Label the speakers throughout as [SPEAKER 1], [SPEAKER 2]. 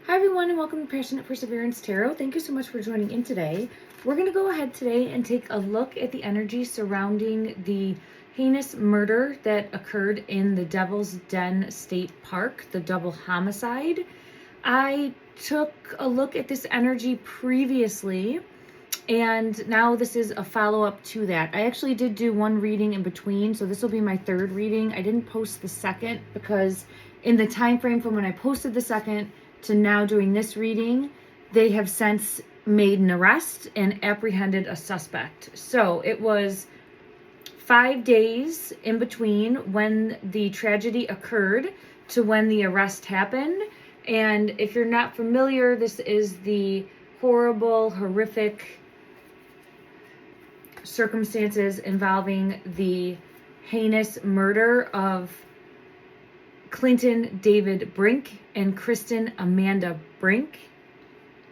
[SPEAKER 1] Hi everyone and welcome to Passionate Perseverance Tarot. Thank you so much for joining in today. We're going to go ahead today and take a look at the energy surrounding the heinous murder that occurred in the Devil's Den State Park, the double homicide. I took a look at this energy previously, and now this is a follow-up to that. I actually did do one reading in between, so this will be my third reading. I didn't post the second because in the time frame from when I posted the second to now doing this reading, they have since made an arrest and apprehended a suspect. So it was 5 days in between when the tragedy occurred to when the arrest happened. And if you're not familiar, this is the horrible, horrific circumstances involving the heinous murder of Clinton David Brink and Kristen Amanda Brink,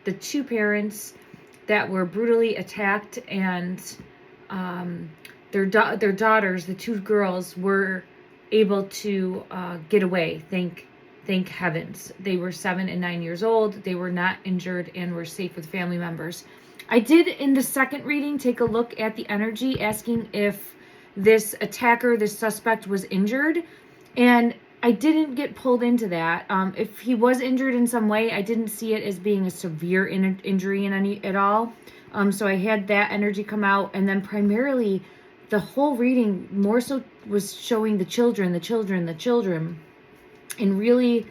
[SPEAKER 1] the two parents that were brutally attacked, and their daughters, the two girls, were able to get away. Thank heavens. They were 7 and 9 years old. They were not injured and were safe with family members. I did in the second reading take a look at the energy, asking if this attacker, this suspect, was injured, and I didn't get pulled into that. If he was injured in some way, I didn't see it as being a severe injury at all. So I had that energy come out, and then primarily the whole reading more so was showing the children, and really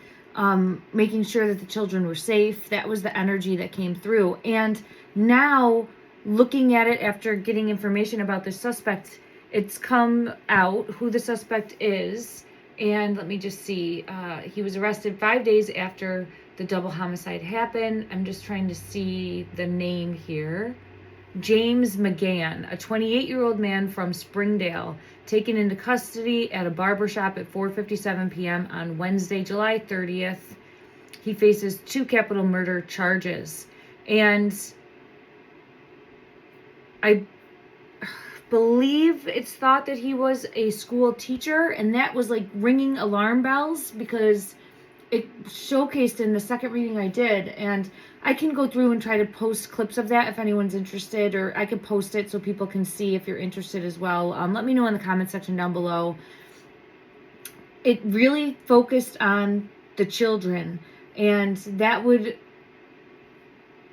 [SPEAKER 1] making sure that the children were safe. That was the energy that came through. And now, looking at it after getting information about the suspect, it's come out who the suspect is. And let me just see, he was arrested 5 days after the double homicide happened. I'm just trying to see the name here. James McGann, a 28-year-old man from Springdale, taken into custody at a barbershop at 4:57 p.m. on Wednesday, July 30th. He faces 2 capital murder charges. And I believe it's thought that he was a school teacher, and that was like ringing alarm bells because it showcased in the second reading I did. And I can go through and try to post clips of that if anyone's interested, or I could post it so people can see if you're interested as well. Let me know in the comment section down below. It really focused on the children, and that would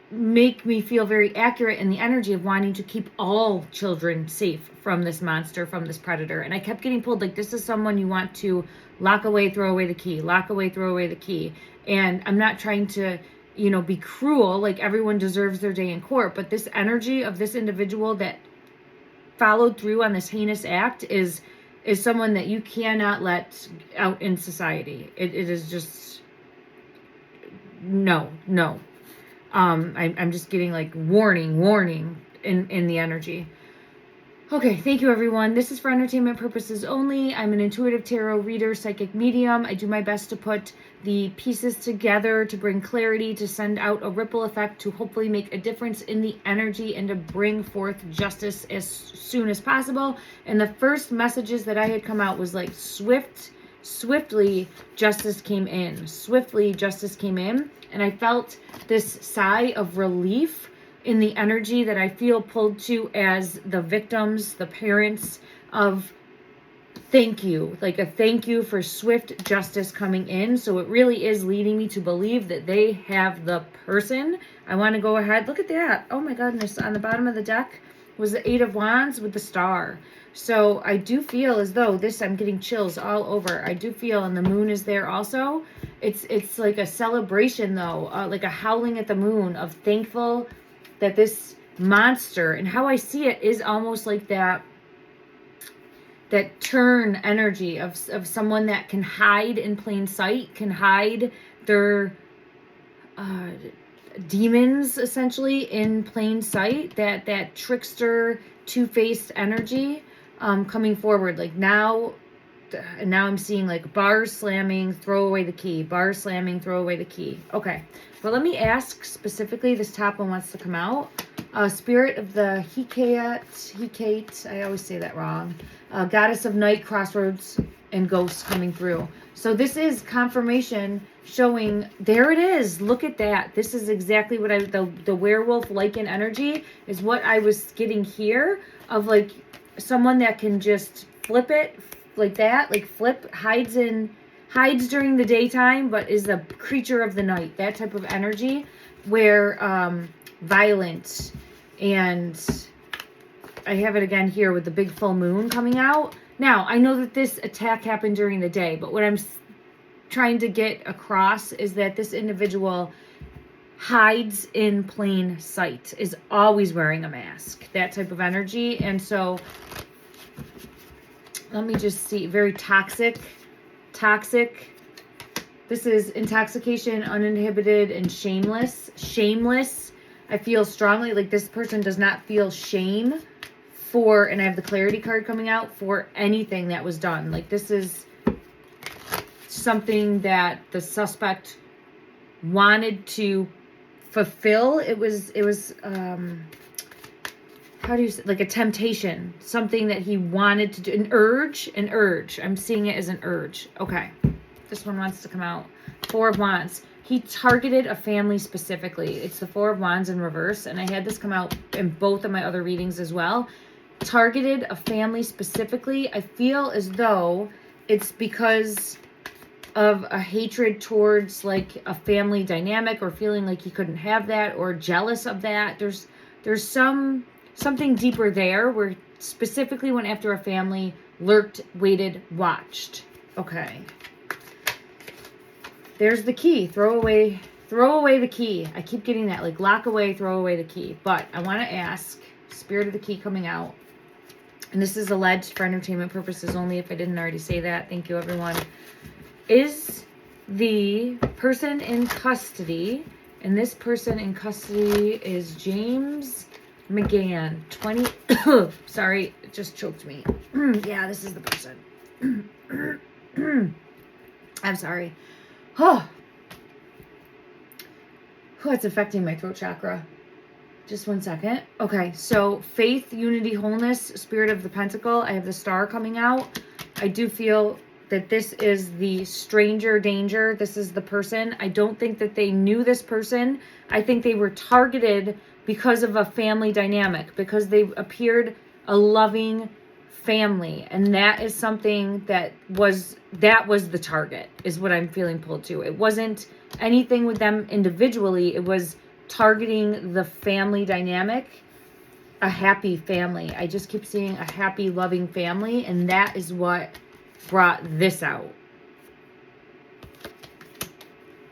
[SPEAKER 1] make me feel very accurate in the energy of wanting to keep all children safe from this monster, from this predator. And I kept getting pulled, like, this is someone you want to lock away, throw away the key, lock away, throw away the key. And I'm not trying to, be cruel, like everyone deserves their day in court, but this energy of this individual that followed through on this heinous act is someone that you cannot let out in society. It is just, no. I'm just getting like warning in the energy. Okay, thank you everyone. This is for entertainment purposes only. I'm an intuitive tarot reader, psychic medium. I do my best to put the pieces together to bring clarity, to send out a ripple effect, to hopefully make a difference in the energy and to bring forth justice as soon as possible. And the first messages that I had come out was like swiftly justice came in. Swiftly justice came in. And I felt this sigh of relief in the energy that I feel pulled to as the victims, the parents, of thank you. Like a thank you for swift justice coming in. So it really is leading me to believe that they have the person. I want to go ahead. Look at that. Oh my goodness. On the bottom of the deck was the 8 of Wands with the star. So I do feel as though this, I'm getting chills all over. I do feel, and the moon is there also. It's like a celebration though, like a howling at the moon of thankful that this monster, and how I see it is almost like that turn energy of someone that can hide in plain sight, can hide their demons essentially in plain sight, that trickster, two-faced energy coming forward. Like now I'm seeing like bars slamming, throw away the key, bars slamming, throw away the key. Okay, but let me ask specifically, this top one wants to come out. Spirit of the Hecate, I always say that wrong. Goddess of night, crossroads, and ghosts coming through. So this is confirmation showing, there it is. Look at that. This is exactly what the werewolf lichen energy is what I was getting here, of like someone that can just flip it like that, like flip, hides during the daytime, but is a creature of the night. That type of energy where violent, and I have it again here with the big full moon coming out. Now, I know that this attack happened during the day, but what I'm trying to get across is that this individual hides in plain sight, is always wearing a mask, that type of energy. And so, let me just see, very toxic. This is intoxication, uninhibited, and shameless. I feel strongly like this person does not feel shame for, and I have the clarity card coming out, for anything that was done. Like this is something that the suspect wanted to fulfill. It was how do you say, like a temptation, something that he wanted to do, an urge. I'm seeing it as an urge. Okay, this one wants to come out. Four of Wands. He targeted a family specifically. It's the Four of Wands in reverse, and I had this come out in both of my other readings as well. Targeted a family specifically. I feel as though it's because of a hatred towards like a family dynamic, or feeling like he couldn't have that, or jealous of that. There's something deeper there, where specifically went after a family, lurked, waited, watched. Okay. There's the key. Throw away the key. I keep getting that, like lock away, throw away the key. But I want to ask, Spirit of the Key coming out, and this is alleged for entertainment purposes only, if I didn't already say that. Thank you, everyone. Is the person in custody, and this person in custody is James McGann, 20, sorry, it just choked me. Yeah, this is the person. I'm sorry. Oh, it's affecting my throat chakra. Just 1 second. Okay, so faith, unity, wholeness, Spirit of the Pentacle. I have the Star coming out. I do feel that this is the stranger danger. This is the person. I don't think that they knew this person. I think they were targeted because of a family dynamic, because they appeared a loving family. And that is something that was the target, is what I'm feeling pulled to. It wasn't anything with them individually. It was targeting the family dynamic, a happy family. I just keep seeing a happy, loving family. And that is what brought this out.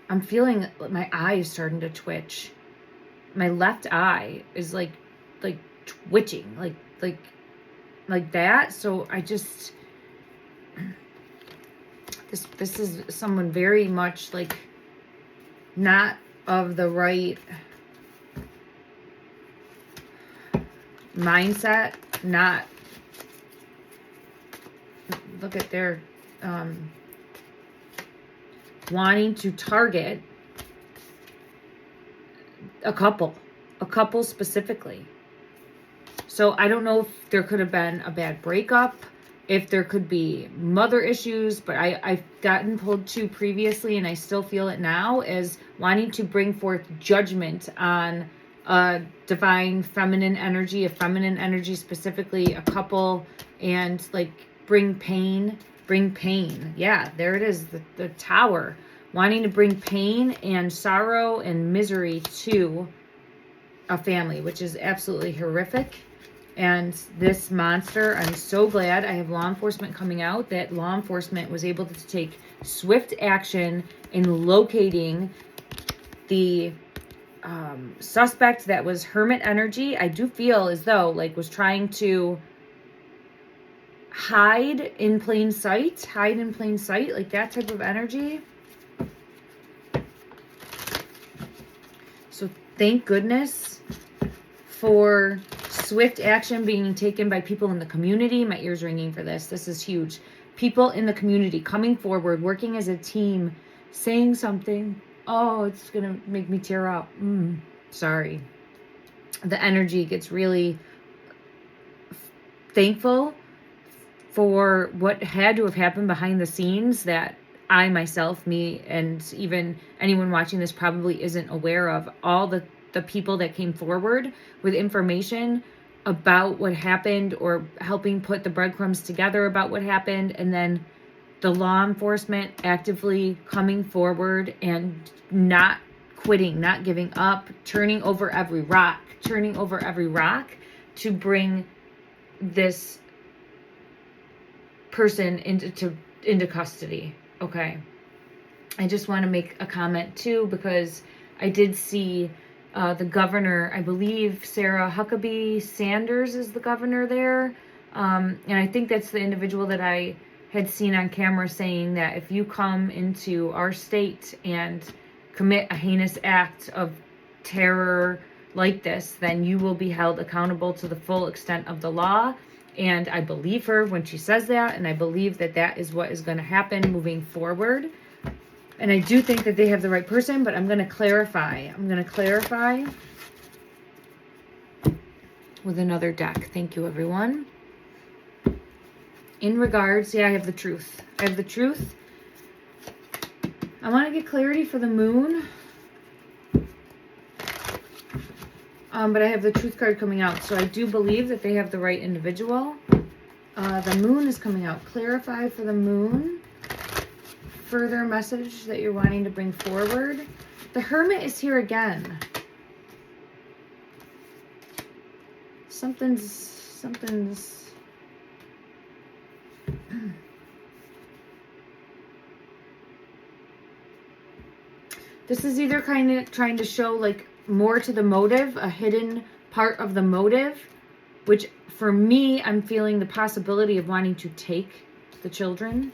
[SPEAKER 1] I'm feeling my eye is starting to twitch. My left eye is like twitching, like that. So I just, this is someone very much like not of the right mindset, not, look at their wanting to target a couple specifically. So I don't know if there could have been a bad breakup, if there could be mother issues, but I've gotten pulled to previously, and I still feel it now, as wanting to bring forth judgment on a divine feminine energy, specifically a couple, and like bring pain. Yeah, there it is, the Tower. Wanting to bring pain and sorrow and misery to a family, which is absolutely horrific. And this monster, I'm so glad I have law enforcement coming out, that law enforcement was able to take swift action in locating the suspect that was hermit energy. I do feel as though like was trying to hide in plain sight, like that type of energy. So thank goodness for swift action being taken by people in the community. My ears ringing for this. This is huge. People in the community coming forward, working as a team, saying something. Oh, it's going to make me tear up. Sorry. The energy gets really thankful for what had to have happened behind the scenes that I myself, me, and even anyone watching this probably isn't aware of. All the people that came forward with information about what happened or helping put the breadcrumbs together about what happened, and then the law enforcement actively coming forward and not quitting, not giving up, turning over every rock to bring this person into custody. Okay. I just want to make a comment too, because I did see the governor, I believe Sarah Huckabee Sanders is the governor there. And I think that's the individual that I had seen on camera saying that if you come into our state and commit a heinous act of terror like this, then you will be held accountable to the full extent of the law. And I believe her when she says that, and I believe that that is what is going to happen moving forward. And I do think that they have the right person, but I'm going to clarify. With another deck. Thank you, everyone. In regards, I have the truth. I want to get clarity for the moon. But I have the truth card coming out. So I do believe that they have the right individual. The moon is coming out. Clarify for the moon. Further message that you're wanting to bring forward. The Hermit is here again. Something's this is either kind of trying to show like more to the motive, a hidden part of the motive, which for me, I'm feeling the possibility of wanting to take the children.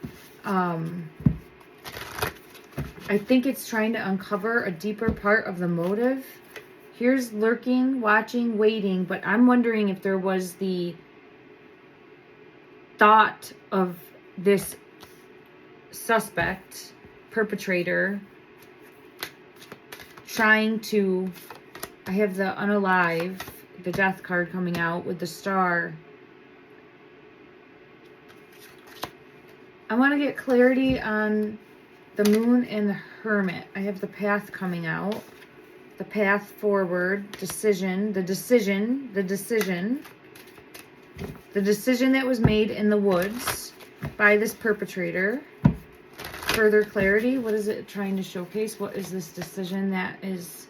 [SPEAKER 1] I think it's trying to uncover a deeper part of the motive. Here's lurking, watching, waiting, but I'm wondering if there was the thought of this suspect, perpetrator, trying to, I have the unalive, the death card coming out with the star. I want to get clarity on the moon and the Hermit. I have the path coming out. The path forward, decision, the decision that was made in the woods by this perpetrator. Further clarity. What is it trying to showcase? What is this decision that is...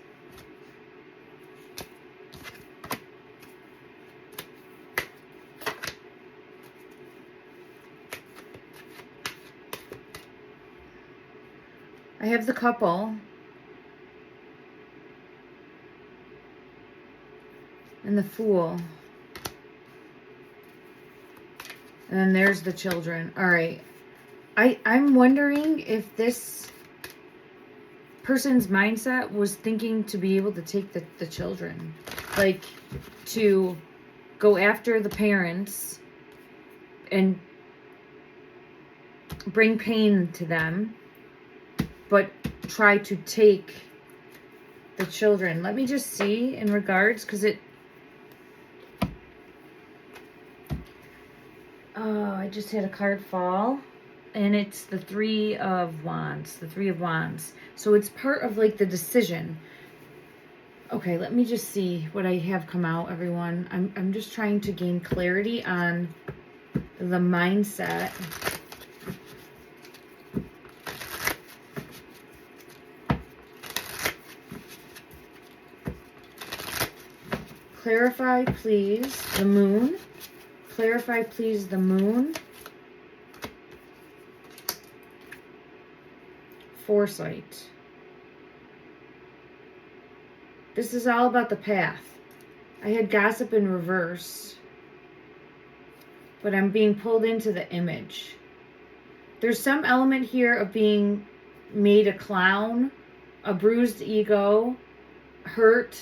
[SPEAKER 1] I have the couple. And the Fool. And then there's the children. All right. I'm wondering if this person's mindset was thinking to be able to take the children. Like, to go after the parents and bring pain to them, but try to take the children. Let me just see in regards, because it... Oh, I just had a card fall. And it's the Three of Wands. The Three of Wands. So it's part of like the decision. Okay, let me just see what I have come out, everyone. I'm just trying to gain clarity on the mindset. Clarify, please, the moon. Clarify, please, the moon. Foresight. This is all about the path. I had gossip in reverse, but I'm being pulled into the image. There's some element here of being made a clown, a bruised ego, hurt,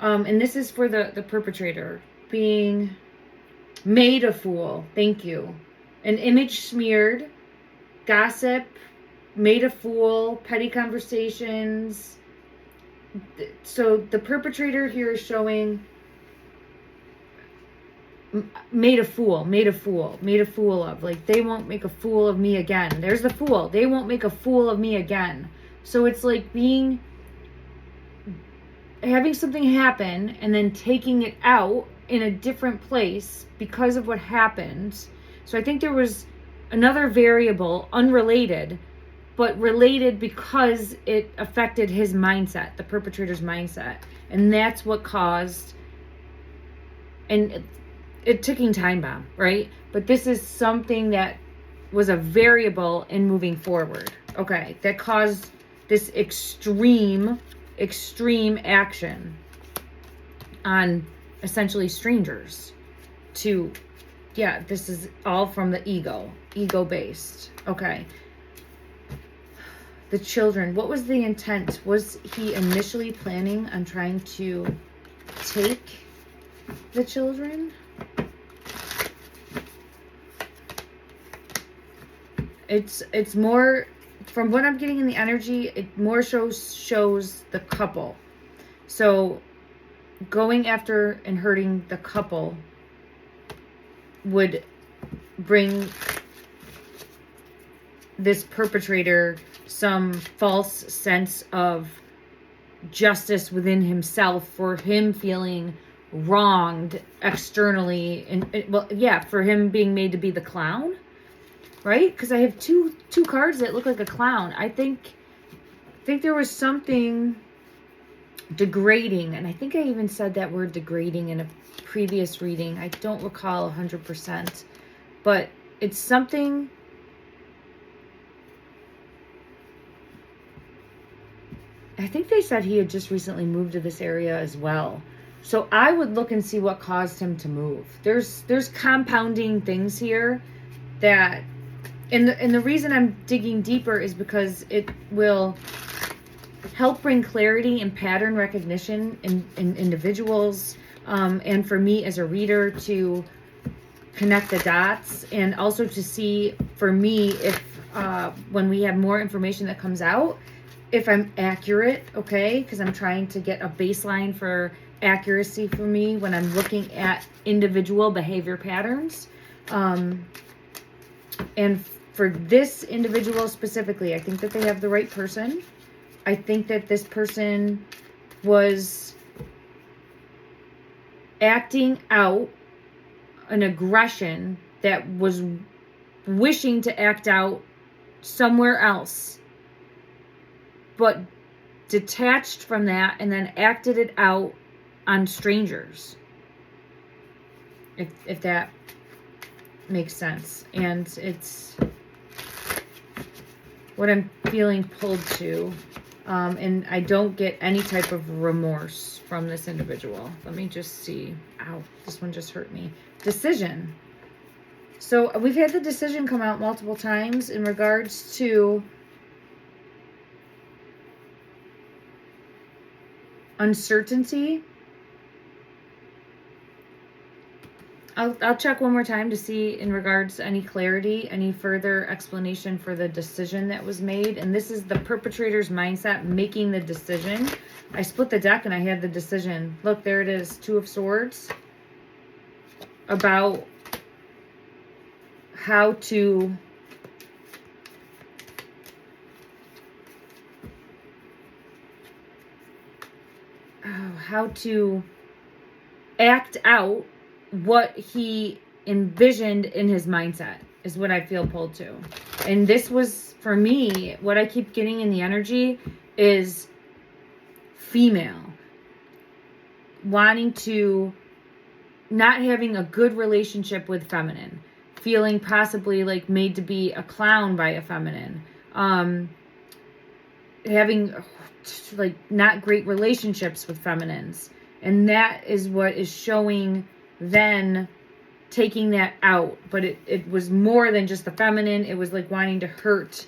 [SPEAKER 1] and this is for the perpetrator, being made a fool. Thank you. An image smeared, gossip, made a fool, petty conversations. So the perpetrator here is showing made a fool of. Like, they won't make a fool of me again. There's the fool. They won't make a fool of me again. So it's like having something happen and then taking it out in a different place because of what happened. So I think there was another variable, unrelated, but related because it affected his mindset, the perpetrator's mindset. And that's what caused a ticking time bomb, right? But this is something that was a variable in moving forward, okay, that caused this extreme action on essentially strangers to, yeah, this is all from the ego based. Okay. The children, what was the intent? Was he initially planning on trying to take the children? It's more, from what I'm getting in the energy, it more shows the couple. So going after and hurting the couple would bring this perpetrator some false sense of justice within himself for him feeling wronged externally, and well, yeah, for him being made to be the clown, right? Because I have two cards that look like a clown. I think there was something degrading, and I think I even said that word degrading in a previous reading. I don't recall 100%, but it's something. I think they said he had just recently moved to this area as well. So I would look and see what caused him to move. There's compounding things here that, and the reason I'm digging deeper is because it will help bring clarity and pattern recognition in individuals, and for me as a reader to connect the dots, and also to see for me if when we have more information that comes out, if I'm accurate, okay? Because I'm trying to get a baseline for accuracy for me when I'm looking at individual behavior patterns. And for this individual specifically, I think that they have the right person. I think that this person was acting out an aggression that was wishing to act out somewhere else, but detached from that and then acted it out on strangers, if that makes sense. And it's what I'm feeling pulled to, and I don't get any type of remorse from this individual. Let me just see. Ow, this one just hurt me. Decision. So we've had the decision come out multiple times in regards to uncertainty. I'll check one more time to see in regards to any clarity, any further explanation for the decision that was made. And this is the perpetrator's mindset making the decision. I split the deck and I had the decision. Look, there it is. Two of Swords. About how to act out what he envisioned in his mindset is what I feel pulled to. And this was, for me, what I keep getting in the energy is female wanting to, not having a good relationship with feminine, feeling possibly like made to be a clown by a feminine, having like not great relationships with feminines. And that is what is showing then taking that out. But it was more than just the feminine. It was like wanting to hurt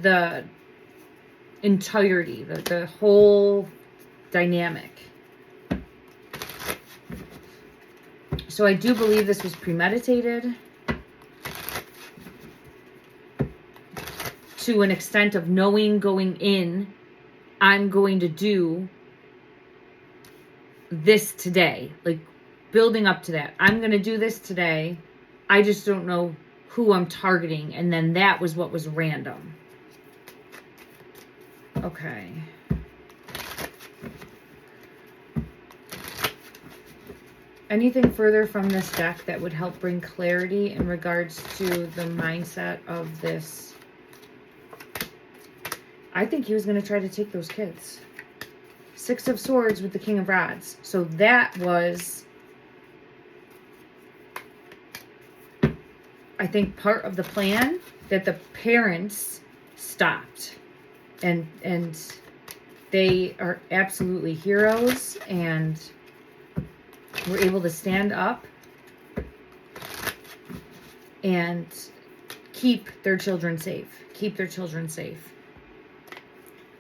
[SPEAKER 1] the entirety, the whole dynamic. So I do believe this was premeditated to an extent of knowing going in, I'm going to do this today. Like, building up to that. I'm going to do this today. I just don't know who I'm targeting. And then that was what was random. Okay. Anything further from this deck that would help bring clarity in regards to the mindset of this? I think he was going to try to take those kids. Six of Swords with the King of Rods. So that was, I think, part of the plan that the parents stopped. And they are absolutely heroes and were able to stand up and keep their children safe. Keep their children safe.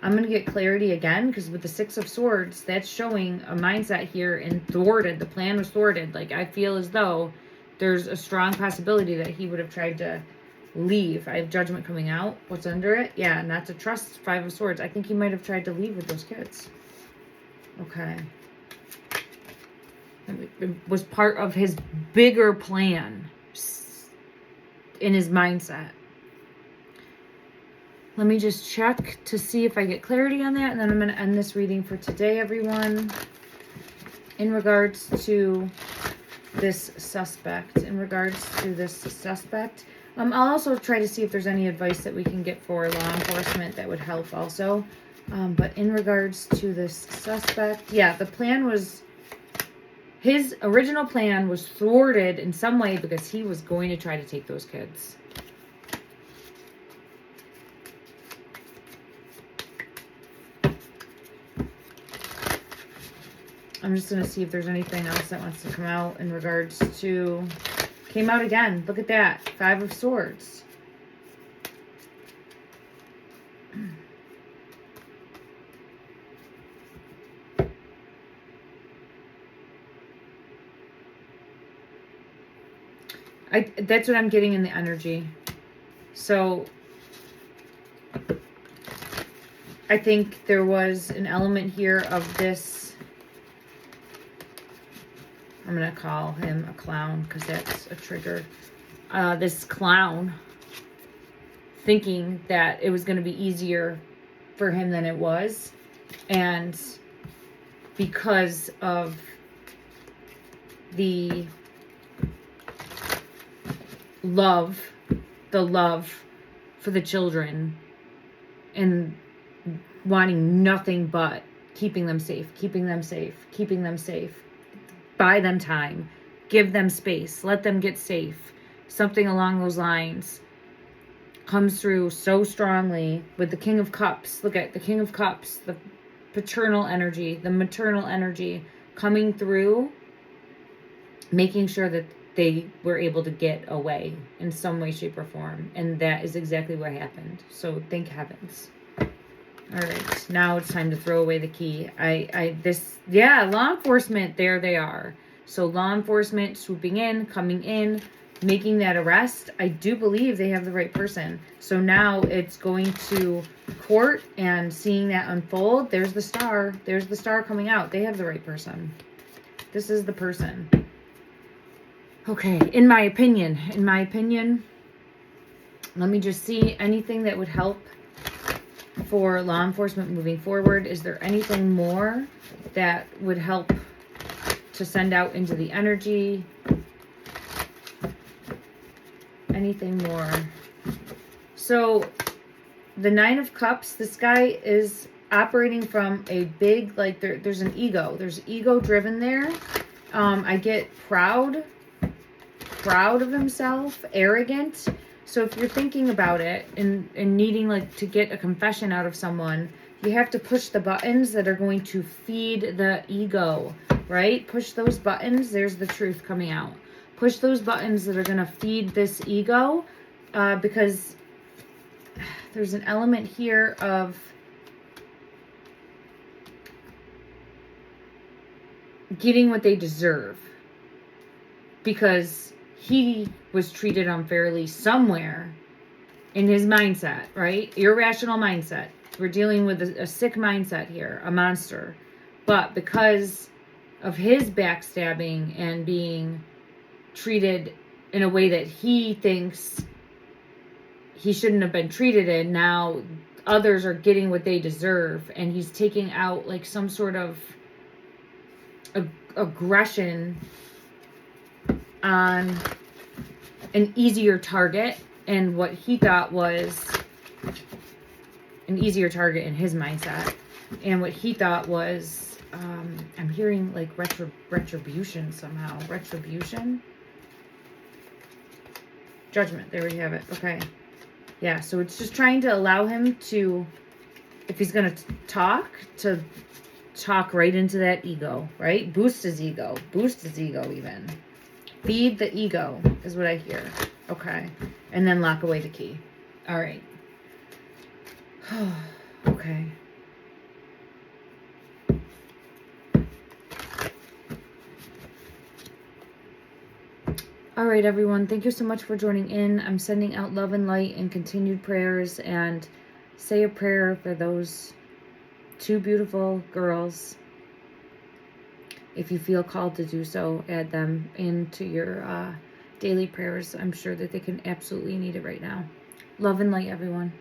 [SPEAKER 1] I'm going to get clarity again, because with the Six of Swords, that's showing a mindset here and thwarted. The plan was thwarted. Like, I feel as though there's a strong possibility that he would have tried to leave. I have Judgment coming out. What's under it? Yeah, not to trust. Five of Swords. I think he might have tried to leave with those kids. Okay. It was part of his bigger plan in his mindset. Let me just check to see if I get clarity on that, and then I'm going to end this reading for today, everyone. In regards to this suspect. I'll also try to see if there's any advice that we can get for law enforcement that would help also. But in regards to this suspect, yeah, the plan was, his original plan was thwarted in some way because he was going to try to take those kids. I'm just going to see if there's anything else that wants to come out in regards to... Came out again. Look at that. Five of Swords. That's what I'm getting in the energy. So I think there was an element here of this... I'm going to call him a clown because that's a trigger. This clown thinking that it was going to be easier for him than it was. And because of the love for the children and wanting nothing but keeping them safe, buy them time, give them space, let them get safe. Something along those lines comes through so strongly with the King of Cups. Look at the King of Cups, the paternal energy, the maternal energy coming through, making sure that they were able to get away in some way, shape, or form. And that is exactly what happened. So thank heavens. All right, now it's time to throw away the key. Law enforcement, there they are. So law enforcement swooping in, coming in, making that arrest. I do believe they have the right person. So now it's going to court and seeing that unfold. There's the star. There's the star coming out. They have the right person. This is the person. Okay, in my opinion, let me just see anything that would help for law enforcement moving forward. Is there anything more that would help to send out into the energy? Anything more? So the Nine of Cups, this guy is operating from a big, like there's an ego. There's ego driven there. I get proud of himself, arrogant. So if you're thinking about it and needing like to get a confession out of someone, you have to push the buttons that are going to feed the ego, right? Push those buttons. There's the truth coming out. Push those buttons that are going to feed this ego, because there's an element here of getting what they deserve, because he was treated unfairly somewhere in his mindset, right? Irrational mindset. We're dealing with a sick mindset here, a monster. But because of his backstabbing and being treated in a way that he thinks he shouldn't have been treated in. Now others are getting what they deserve, and he's taking out like some sort of aggression on an easier target, and what he thought was an easier target in his mindset, and what he thought was I'm hearing like retribution somehow. Retribution? Judgment. There we have it. Okay. Yeah, so it's just trying to allow him to, if he's going to talk right into that ego, right? Boost his ego even. Feed the ego is what I hear. Okay. And then lock away the key. All right. Okay. All right, everyone. Thank you so much for joining in. I'm sending out love and light and continued prayers, and say a prayer for those two beautiful girls. If you feel called to do so, add them into your daily prayers. I'm sure that they can absolutely need it right now. Love and light, everyone.